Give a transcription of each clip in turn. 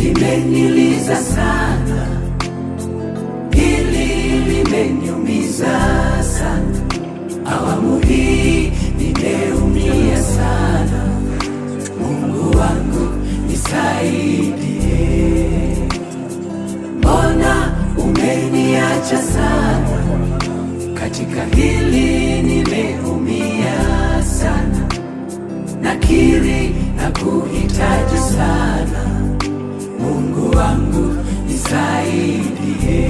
limeniliza sana, hili limeniumiza sana. Awamu hii nimeumia sana. Mungu wangu nisaidie, mbona umeniacha sana? Katika hili nimeumia sana, nakiri na kuhitaji sana. Mungu wangu nisaidie.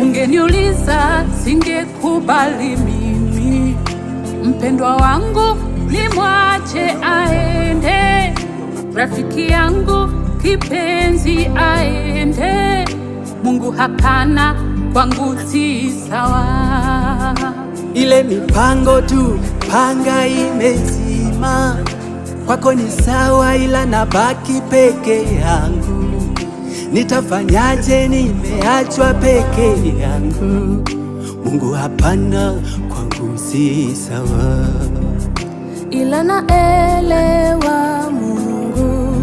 Ungeniuliza singekubali mimi mpendwa wangu nimwache aende, rafiki yangu kipenzi aende. Mungu hapana, kwangu si sawa. Ile mipango tu panga imezima, kwako ni sawa, ila nabaki peke yangu. Nitafanyaje? Nimeachwa peke yangu. Mungu hapana, kwangu si sawa. Ila naelewa Mungu,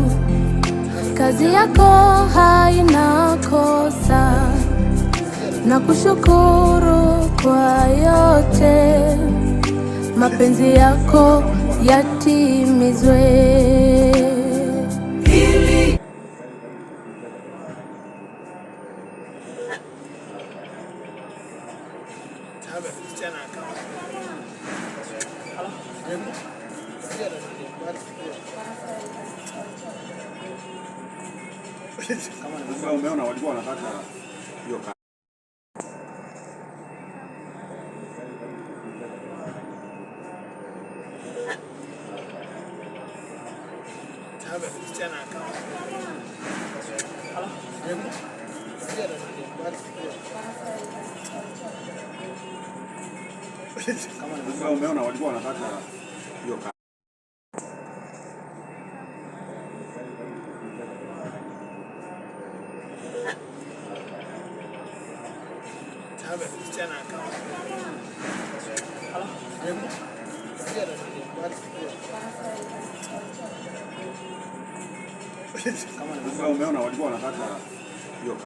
kazi yako haina kosa. Nakushukuru kwa yote, mapenzi yako yatimizwe. Kama umeona walikuwa wanataka hiyo kama umeona walikuwa wanataka hiyo kama umeona walikuwa wanataka